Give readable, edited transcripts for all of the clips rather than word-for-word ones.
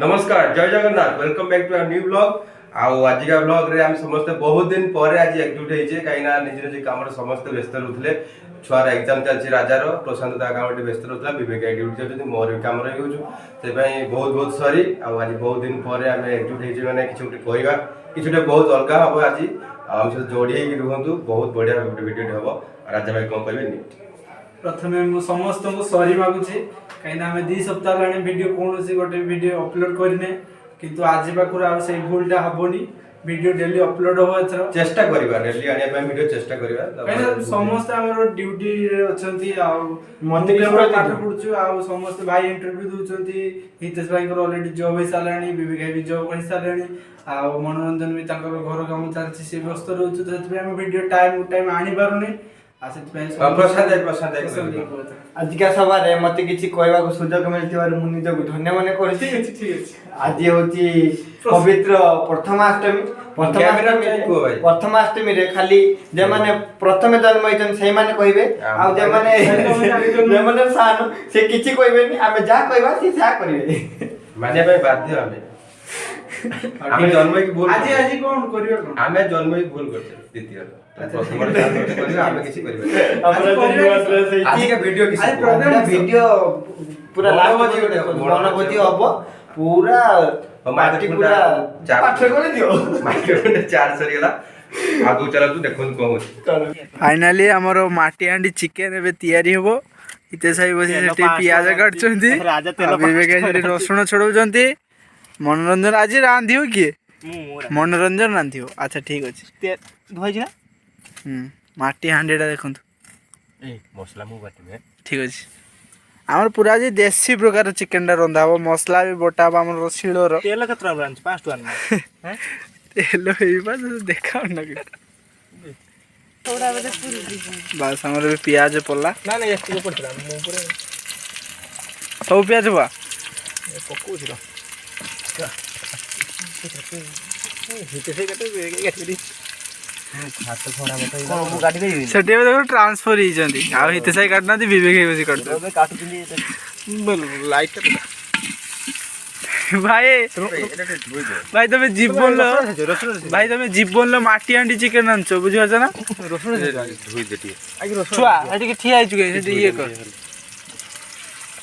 नमस्कार जय Jagannath welcome back to our new blog आज का ब्लॉग रे हम समस्त बहुत दिन पर आज एकजुट होइछे कहीं ना निज निज काम समस्त व्यस्त रहउथले छुआर एग्जाम चलछि राजार प्रशांत दा काम व्यस्त रहउथला विवेक आई ड्यूटी चलछि मोर भी काम रहि होछु से भाई बहुत बहुत सॉरी आज बहुत दिन पर हम एकजुट होइछे माने किछु कहबा किछुटे बहुत अलगा हबो आज हम से जोड़ी ही रहंतु बहुत बढ़िया वीडियो हबो राजा भाई कोन कहबे नी प्रथमे मु समस्त को सॉरी मागुची कहीं ना हमें 2 सप्ताह लाने वीडियो कोनोसी गोटे वीडियो अपलोड करने किंतु आज पाखुर आ से भूलटा हबोनी वीडियो डेली अपलोड हो एथरो चेष्टा करबा डेली आनिया पे वीडियो चेष्टा करबा कहीं समस्त हमर ड्यूटी रे अछंती आ मते केवल पाठ पढुछु आ समस्त भाई इंटरव्यू दोचंती हितेश भाई को ऑलरेडी जॉब हो सालानी विवेक भाई जॉब कर सालानी आ मनोरंजन भी ताकर घर काम चलछि से व्यस्त रहउछु तथि हम वीडियो टाइम आनी पारुनी आज का सवारे मते किछि कहबा को सुजोग मिलथिबार मु निज को धन्य माने करछि ठीक अछि आज होची पवित्र प्रथमाष्टमी रे खाली जे माने प्रथमे जन्म होइछन सेहि माने कहिबे आ जे माने सानो से किछि कहबेनी आमे जा कहबा से जा करिवे माने भाई बाध्य आमे जन्म की भूल आज कोन करियो कोन आमे जन्म की भूल करछे द्वितीय प्रथम करियो आमे किछि करिवे आज का वीडियो किछि वीडियो पूरा लास्ट मनोभूति हबो पूरा पार्टी पूरा पाठ कर दियो माइक्रोफोन चार्ज सरी गेला आगु चला तू देखन कहू फाइनली हमरो माटी हांडी चिकन एबे तयारी होबो इते साई बसी सेठी पियाज काटचंती विवेक भाई रसुण छडौचंती मनोरंजन आज रांधियो के मनोरंजन रांधियो अच्छा ठीक अछि धोइ जा माटी हांडीटा देखंतु ए मसला मु बाटी ठीक अछि हमर पूरा जे देसी प्रकार चिकन टा रंधा हो मसला भी बोटा हमर शिलोर तेल कतरा ब्रांच 5 टन हैं तेल हेई बा देखाओ ना के थोड़ा बजे पूरी बस हमर भी प्याज पल्ला ना ना एस्टिको पड़तला मु पूरे सब प्याज बा पक्कू छिरो हिते से कते गेटरी हाथ थोड़ा बताई कोन मु गाडी देबी सेटे देखो ट्रांसफर ही जंदी आ हिते साई काटना दी विवेक ही बसी काटतो अबे काटू दिली बोल लाइट भाई भाई तुम जीप बोल लो भाई तुम जीप बोल लो माटी हांडी चिकन आनछो बुझियो छ ना रसुन धोई देती आगे रसुन छुआ एटी के ठिया आइछु के सेटी ये कर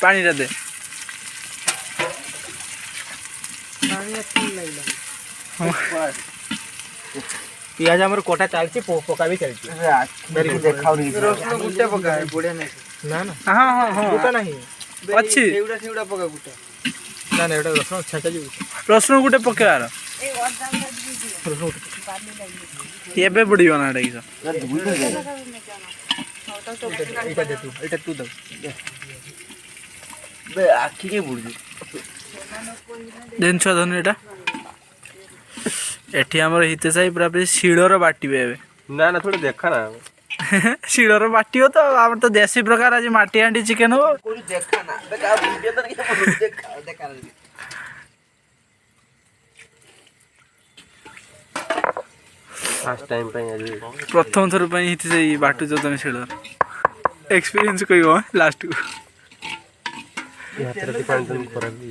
पानी रा दे पानी अच्छी लागला पियाज हमर कोटा चालची पोका भी चालची मेरे को देखाओ नहीं रसुन गुटे पका है बढ़िया नहीं ना ना हां हां गुटा नहीं अच्छी सेउडा पका गुटा ना ना एटा रसुन छाचा जी रसुन गुटे पके आरो ए गदाम दी रसुन पानी लागी केबे बडियो ना एटा किसा एटा दे तू एटा तू दे बे आखी के बुड़जी देन छ धन एटा एठी हमर हिते साई पूरा पे शिळर बाटीबे एबे ना ना थोड़ा देखा ना शिळर बाटियो तो हमर तो देसी प्रकार आज माटी हांडी चिकन हो कोई देखा ना देखा वीडियो तो नहीं देखा फर्स्ट टाइम पे आज प्रथम थर पे हिते साई बाटू जो तुम शिळर एक्सपीरियंस कोइ हो लास्ट को यात्रा पानी तुम खराब भी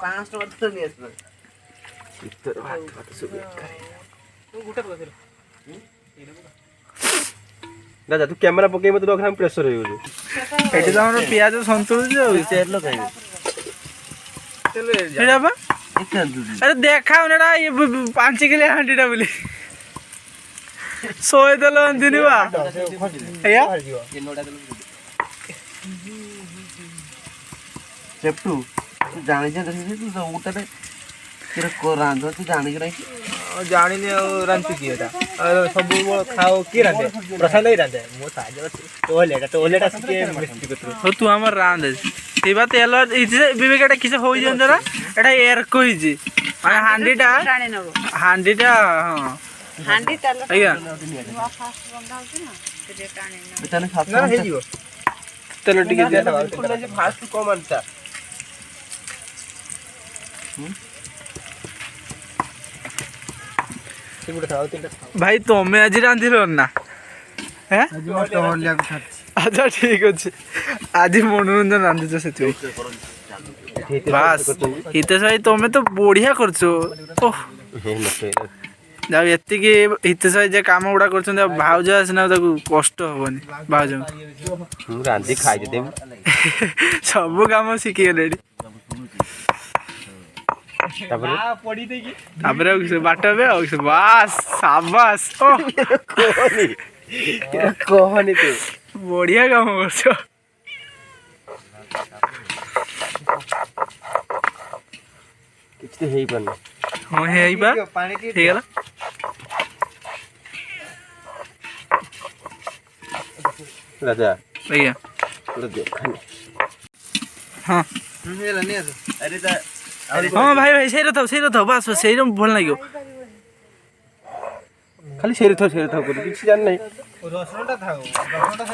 5 वर्ष तो नहीं है इतर बात सब करे तू गुटा बसेर दादा तू कैमरा पके मत रख हम प्रेशर हो जो एठी तो हमर प्याज संतुल जो तेल लो खाई चलो एडा बा अरे देखाओ ना ये 5 किलो हांडीटा बोली सोय दलो अंदिनी बा अया ये नोडा दलो सेप्टू तू जाने जे तू उठा दे तेरे को रांधो तू जाने के नहीं जानी ने रांधु की एटा सब खाओ की रांधे प्रसाद ही रांधे मो साज टोलेटा के मिस्त्री कतरो हो तू हमर रांध सेबा तेल इसे विवेकटा किसे होई जन जरा एटा एयर कोई जी माने हांडीटा टाणे नबो हांडीटा हां हांडी ताल आइया वा फास्ट बंदा होती ना ते टाणे न बेटा ने ना हे जीव तेल टिके दे कुला जे फास्ट को मानता सिगुड़ खाओ तीनटा भाई तमे आज रांधिलो ना हैं आज मत टहल लिया को अच्छा ठीक अछि आज मनोरंजन रांधिछ सेति ବାସ୍ ହିତେଶ ଭାଇ ତମେ ତ ବଢିଆ କରୁଛ ଓହ ଯାଉ ଏତିକି ହିତେଶ ଭାଇ ଯେ କାମ ଗୁଡା କରୁଛନ୍ତି ଆଉ ଭାଉଜ ଆସିନା ତାକୁ କଷ୍ଟ ହବନି ଭାଉଜ ମୁଁ ରାନ୍ଧି ଖାଇଦେବି। ସବୁ କାମ ଶିଖିଗଲେଣି ତାପରେ ତାପରେ ଆଉ କିଛି ବାଟ ଏବେ ଆଉ କିଛି ବାସ୍ ସାବାସ୍ ଓହ କହନି ତୁ ବଢିଆ କାମ କରୁଛ କିଛି ତ ହେଇପାରୁନି। ହଁ ହେଇବା ପାଣି ଟିକେ ହେଇଗଲା ରାଜା ଆଜ୍ଞା ଗୋଟେ ଦେଖାନି। ହଁ ହେଇଗଲା ନିଅ ଆରେ ତା ହଁ ଭାଇ ଭାଇ ସେଇଟା ଥାଉ ବାସ୍ ବାସ୍, ସେଇଟା ଭଲ ଲାଗିବ ଖାଲି ସେଇରେ ଥାଉ କରୁ କିଛି ଜାଣି ନାହିଁ। ରସୁଣଟା ଥାଉ ରସୁଣଟା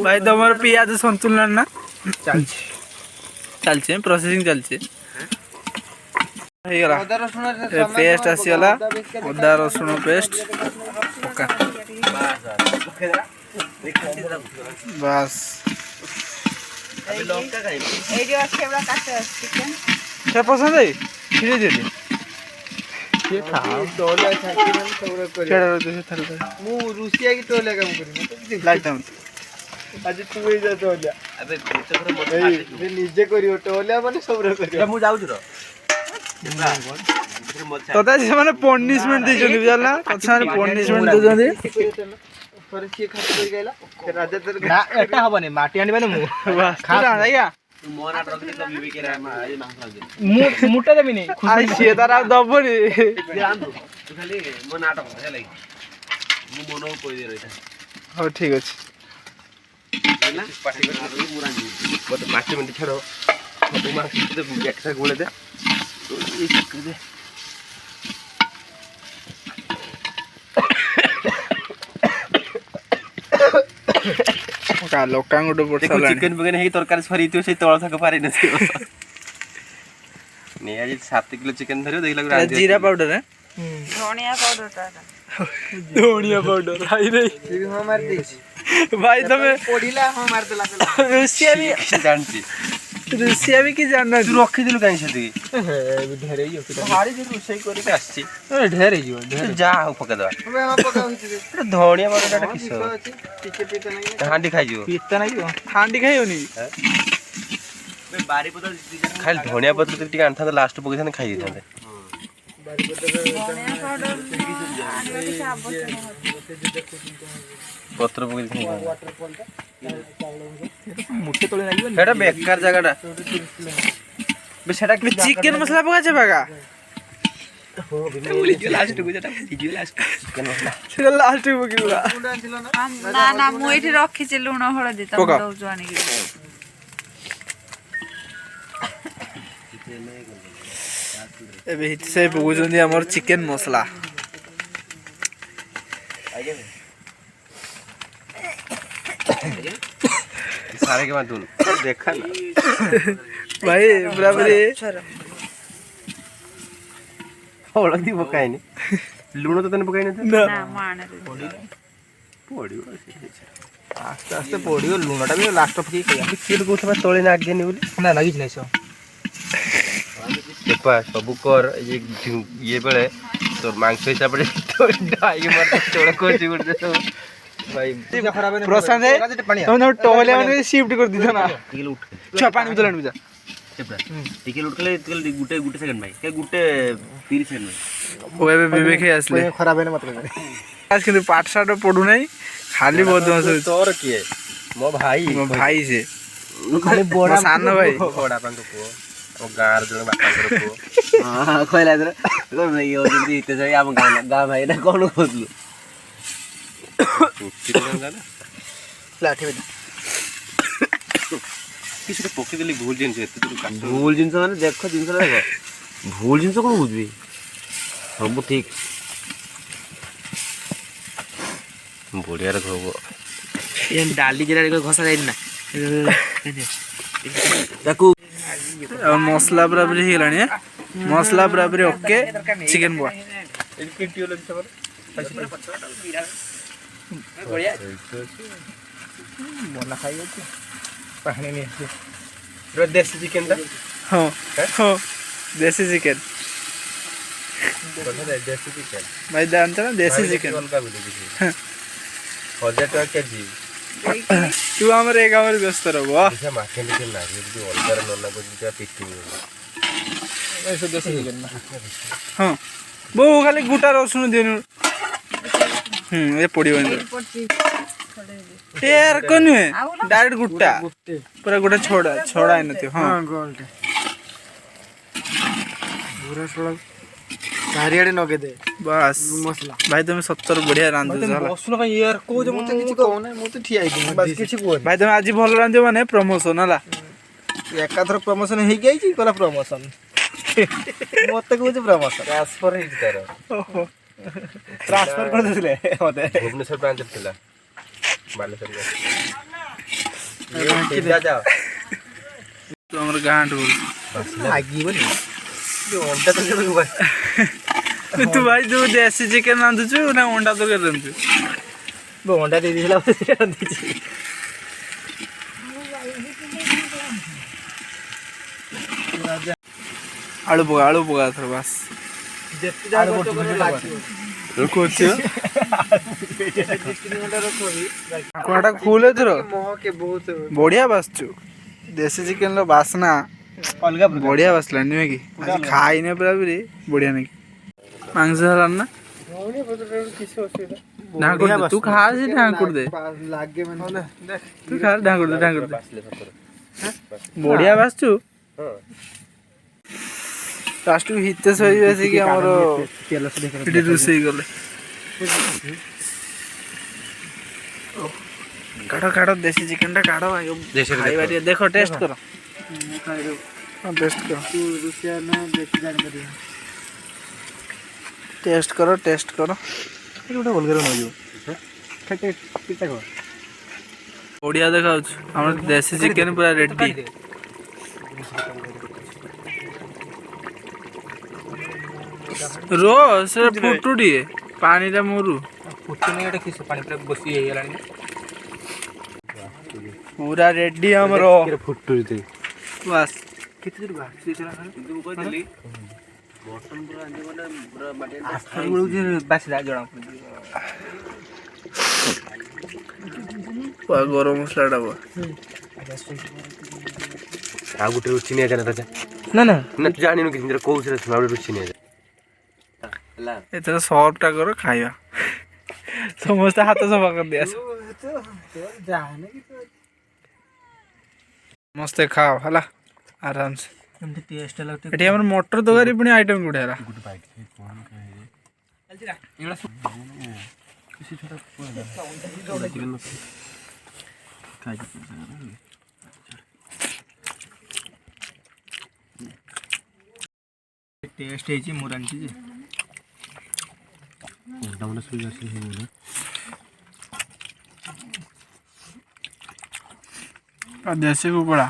ଭାଇ ତମର ପିଆଜ ସନ୍ତୁଳନ ନା ଚାଲିଛି ଚାଲିଛି ପ୍ରୋସେସିଂ ଚାଲିଛି ହେଇଗଲା ଅଦା ରସୁଣ ପେଷ୍ଟ ଆସିଗଲା ଅଦା ରସୁଣ ପେଷ୍ଟ ପକା ବାସ୍ ଏଇଠି ଅଛି ଏଗୁଡ଼ା କାଟ ଚିକେନ ସେ ପସନ୍ଦ ହେଇ ଧୀରେ ଧୀରେ ମୁଁ ରୁଷିଆ କି ଟୋଲିଆ କାମ କରିବି ଆଜି ତୁ ହେଇଯା ଟୋଲିଆ ନିଜେ କରିବ ଟୋଲିଆ ମାନେ ସବୁରେ କରିବ ମୁଁ ଯାଉଛି ର ତଥା ସେମାନେ ପନିଶମେଣ୍ଟ ଦେଇଛନ୍ତି ବୁଝିଲ ନା ସେମାନେ ପନିଶମେଣ୍ଟ ଦଉଛନ୍ତି ଥରେ ସିଏ ଖାଲି କରି ଗାଇଲା ରାଜା ତୋର ନା ଏଟା ହବନି ମାଟି ଆଣିବାନି ମୁଁ ଆଜ୍ଞା ମୁଟା ଦେବିନି ସିଏ ତାର ଆଉ ଦବନି ହଉ ଠିକ ଅଛି 5 ମିନିଟ୍ ଛାଡ଼ ସବୁ ମାସ ଏକ୍ସଟ୍ରା ଗୋଳେଇ ଦେ ଲଙ୍କାଗୁଣ୍ଡ ଚିକେନ ଫିକେନ ହେଇକି ତରକାରୀ ସରିଥିବ ସେଇ ତଳ ଥାକ ପାରି ନଥିବ ନେଇ ଆଜି 7 କିଲୋ ଚିକେନ ଧରିବ ଦେଖିଲା ଜିରା ପାଉଡର ଧଣିଆ ପାଉଡରଟା ଧଣିଆ ପାଉଡର ଭାଇ ହଁ ମାରି ଦେଇଛି ଭାଇ ତମେ ପଢିଲା ହଁ ମାରିଦେଲା ରୁଷିଆ ବି ଜାଣିଛି ରୁଷିଆ ବି କି ଜାଣିନା ତୁ ରଖିଥିଲୁ କାହିଁ ସେତିକି ଢେର ହେଇଯିବ ଭାରି ଯୋଉ ରୋଷେଇ କରିକି ଆସିଛି ଢେର ହେଇଯିବ ତୁ ଯା ଆଉ ପକେଇଦବା ପକା ହଉଛି ଧଣିଆ ପାଉଡରଟା କିସ ଟିକେ ପିତା ଲାଗିଲା ହାଣ୍ଡି ଖାଇଯିବ ପିତା ନାଗିବ ହାଣ୍ଡି ଖାଇବନି ଖାଲି ଧଣିଆ ପତ୍ର ଟିକେ ଆଣିଥାନ୍ତେ ଲାଷ୍ଟ ପକେଇଥାନ୍ତେ ଖାଇ ଦେଇଥାନ୍ତେ ଧଣିଆ ପାଉଡର ଆଣିବା କିଛି ଆବଶ୍ୟକ ନାହିଁ ପତ୍ର ପକେଇ ମୁଠେ ତଳେ ଲାଗିବ ସେଟା ବେକାର ଜାଗାଟା ସେଟା ଚିକେନ ମସଲା ପକାଛେ ବାଗା ସେଟା ଲାଷ୍ଟ ପକେଇବା ନା ନା ମୁଁ ଏଇଠି ରଖିଛି ଲୁଣ ହଳଦୀ ତମେ ପକା। ଦଉଛୁ ଆଣିକି ଏବେ ସେ ପକଉଛନ୍ତି ଆମର ଚିକେନ ମସଲା ସାरे के बाद देखा ना ଭାଇ ପୁରାପୁରି ହଳଦୀ ପକାଇନି ଲୁଣ ତ ତને ପକାଇ ନଥିଲା ନା ନା ମୁଁ ଆଣେ ପଡ଼ିବ ଆସ୍ତେ ଆସ୍ତେ ପଡିବ ଲୁଣଟା ବି ଲାଷ୍ଟ ପକେଇ ଖାଇବା କିଏ କହୁଥିବା ତଳେ ନାଗେନି ବୋଲି ନା ଲାଗିଛି ନାଇଁ ସବ ଦେଖା ସବୁ କର ଇଏ ବେଳେ তোর মাংস হিসাবে ডাইকে মারতে চড়া করছি করতে তো ভাই ପ୍ରଶାନ୍ତ ତମେ ତମ ଟହଲିଆ ମାନେ ସିଫ୍ଟ କରିଦେଇଛ ନା ଟିକେ ଉଠ ଛୁଆ ପାଣି ବୋତଲ ଆଣିବୁ ଯା ଟିକେ ଉଠଲେ ଗୁଟେ ଗୁଟେ ସେକେন্ড ଭାଇ କେ ଗୁଟେ 30 ସେକେন্ড ଓ ଏବେ ବିବେକ ହେଇ ଆସିଲେ ଖରାପ ହେଲେ ମତେ ଆজ କିନ୍ତୁ ପାଠ ସାଠ ପଢୁନାହିଁ ଖାଲି ବଦମାସ ହଉଛି ତୋର କିଏ ମୋ ଭାଇ ମୋ ଭାଇ ସେ ଖାଲି ବଡ ସାନ ଭାଇ ବଡା ପାଙ୍କ ପୁଅ ଆମ ଗାଁର ଜଣେ ବାପାଙ୍କର ପୁଅ ହଁ କହିଲା ଏଥର ତମେ ଇଏ ହଉଛନ୍ତି ଏତେ ଯାଇ ଆମ ଗାଁ ଭାଇ ନା କଣ କହୁଥିଲୁ ଲାଠି ବେଟା କିଛି ପକେଇଦେଲି ଭୁଲ ଜିନିଷ ଏତେ ଦୂର କାଟ ଭୁଲ ଜିନିଷ ମାନେ ଦେଖ ଜିନିଷଟା ଦେଖ ଭୁଲ ଜିନିଷ କଣ ବୁଝିବି ସବୁ ଠିକ ବଢିଆରେ ହବ ଏ ଡାଲି ଜିରା ଘଷା ଯାଇନି ନା ତାକୁ ମସଲା ପୁରାପୁରି ହେଇଗଲାଣି ମସଲା ପୁରାପୁରି ଓକେ ଚିକେନ ବୁଆ बढ़िया बोला खाई अच्छे पानी नहीं अच्छे रो देसी चिकन दा हाँ हाँ देसी चिकन देसी चिकन भाई जानते ना देसी चिकन अलगा बोले किसी 1000 टका केजी तू आमर एक आवर व्यस्त रहो से माखे लेके ना ये अलगा नन्ना को जो पिटिंग ऐसे देसी चिकन ना हाँ वो खाली गुटा रसुन देनु ये पड़ियो यार कौन है डायरेक्ट गुट्टा पूरा गुट्टा छोड़ा है नथि हां गोलटे पूरा छोड़ा चारियाडे नगे दे बस मसला भाई तुम 70 बढ़िया रांधो जाला बसलो भाई यार को जे मते किछि कहू ना मते ठिया आइ बस किछि को भाई तुम आज भल रांधो माने प्रमोशन हला एकाथर प्रमोशन हे गई छी कोला प्रमोशन मते को जे प्रमोशन ट्रांसफर हे तार ओहो ट्रांसफर कर देले मते भुवनेश्वर ब्रांच थिला बालेश्वर ये जा जाओ तो हमर गांठ बोल आगी बोली जो अंडा तो के बस तू भाई जो देसी चिकन रांधु छु ना अंडा तो के रांधु वो अंडा दे दिला रांधी छी आलू पोगा थर बस जेते जा कोच कोटा फूल थर मोह के बहुत बढ़िया बसचु देसी चिकन रो वासना अलगा बढ़िया बसला नहीं कि आज खाई ने पूरा भी बढ़िया नहीं मांस हला ना ढाकुर दे तू खा से ढाकुर दे लागे मन तू खा ढाकुर दे बढ़िया बसचु हां लास्ट हिते सही वैसे कि हमरो तेल से देख इडी रुसई गले काटो देसी चिकन टा काटो खाई बारी देखो टेस्ट करो हां टेस्ट करो तू रुसिया ना देसी जान करी टेस्ट करो गोटे अलगा न जो खटे पिटा को बढ़िया देखाउ हमर देसी चिकन पूरा रेडी रो से फुटुडी पानी रे मोरू फुटने एटा किस पानी पूरा बसी हे गेलानी पूरा रेडी हमरो फुटुरी दे बस किते दूर बा से चला दू को देली बटन पूरा आंदे माने पूरा माटे आस्था गुलो जे बासिला जणा पूरा गरम मसला डाबो आ गुटे रुचि ने जाना ता ना ना ना तू जानिनु कि इंद्र कोउ से सुना रुचि ने एतरा सॉफ्ट टा करो खाइबा समस्त हाथ सफा कर दिया मस्त खाओ हला आराम से एमती टेस्ट लगते एटी हमर मटर तोगारी पुनी आइटम गुडे हला गुड बाइट कोन कहे एड़ा किसी छोटा चिकन खाई टेस्ट है जी मुरांची जी डाउन सुई जासी है बोले आ देसी कुकड़ा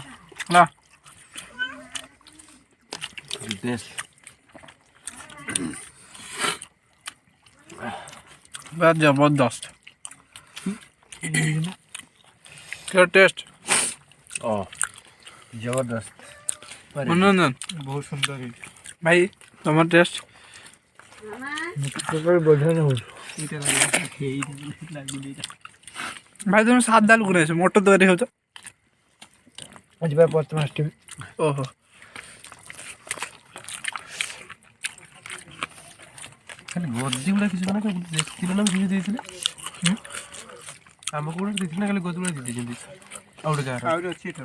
हला देश बहुत जबरदस्त क्या टेस्ट ओ जबरदस्त मनोरंजन बहुत सुंदर है भाई तुम्हारा टेस्ट तो बढ़िया ना हो इटा लागी दे भाई तुम सात दाल गुने से मोटो तोगारी हो तो आज बार पत्ता टीम ओहो खाली गद्दी गुला किसी ना देखिल ना भिडियो ଦେଇଥିଲେ ଆମକୁ ଗୋଟେ ଦେଇଥିଲେ ଖାଲି ଗଦ୍ଦି ଗୁଲା ଦେଇଛନ୍ତି ଆଉ ଗୋଟେ ଗାଁ ଆଉରି ଅଛି ଏଟା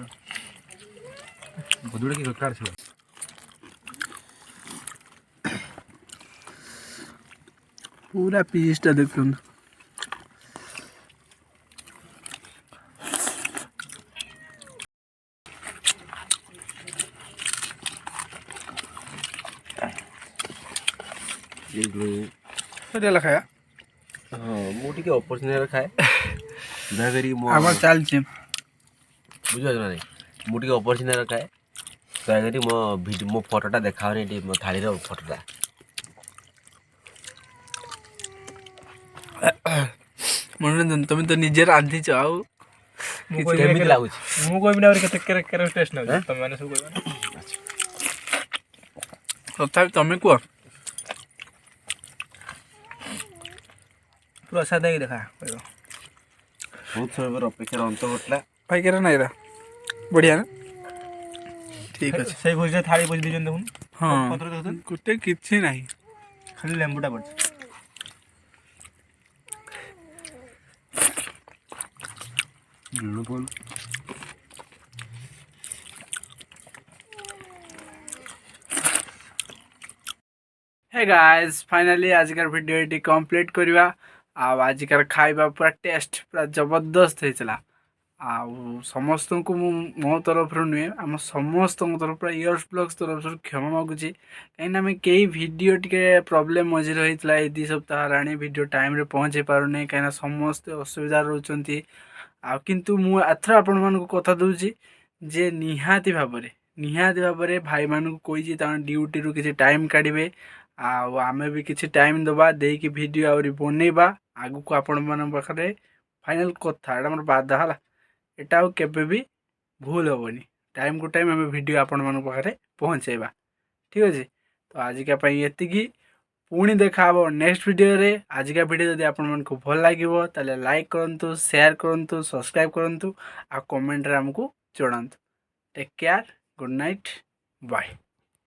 ଗଦ୍ଦି ଗୁଲା କି କାଢ ছিল पूरा पीस टा देखो ये लखाया हां मो टिके अपॉर्चुनिटी खाए दागरी मो हमर चाल छी बुझो ना नहीं मो टिके अपॉर्चुनिटी खाए दागरी मो वीडियो मो फोटोटा देखाओ नहीं मो थाली रो फोटोटा ମନୋରଞ୍ଜନ ତମେ ତ ନିଜେ ରାନ୍ଧିଛ ଆଉ କେମିତି ଲାଗୁଛି ମୁଁ କହିବି ନା କେତେ କେତେ ଟେଷ୍ଟ ଲାଗୁଛି ତମେ ମାନେ ସବୁ କହିବ ତଥାପି ତମେ କୁହ ପ୍ରସାଦ ହେଇକି ଦେଖା କହିବ ବହୁତ ସମୟ ଅପେକ୍ଷାର ଅନ୍ତ ଘଟିଲା। ପାଇକାର ନାଇଁ ରା ବଢ଼ିଆ ନା ଠିକ୍ ଅଛି ସେଇ ଭୋଜିରେ ଥାଳି ଭୋଜି ଦେଇଛନ୍ତି ଦେଖୁନ ହଁ ପତ୍ର ଦେଖୁଛନ୍ତି ଗୋଟେ କିଛି ନାହିଁ ଖାଲି ଲେମ୍ବୁଟା ପଡ଼ିଛି। हे गाइस फाइनाली आजिकार वीडियो ये कंप्लीट करवा आजिकार खाଇବା पूरा टेस्ट पूरा जबरदस्त होता समस्त को मो तरफ नुहे आम समस्त तरफ पूरा इयर्स ब्लॉग्स तरफ क्षमा मागुची कहीं आम कई वीडियो टे प्रोब्लेम मझे होता है 2 सप्ताह है वीडियो टाइम रे पहुँचे पारुनी कहीं समस्त असुविधा रोचंती किंतु मु एथर आपण मानक कथा दूची जे निहाती भाव भाई मानक कही ड्यूटी रू किसी टाइम काढ़े आमे भी किसी टाइम दबा देकी वीडियो आउरी बनैबा आगु को आपण मन पाखरे फाइनल कथा एटा मोर बाधा हला एटा आ केबे भी भूल होबनी टाइम को टाइम आमे वीडियो आपण मन पाखरे पहुंचेबा ठीक अछि तो आजिका पई एतिकी पुणी देखा हबो नेक्स्ट वीडियो रे आजिका वीडियो जदि आपण मन को भल लागिवो ताले लाइक करंतु शेयर करंतु सब्सक्राइब करंतु आ कमेंट रे हमकु जणांतु take care good night bye.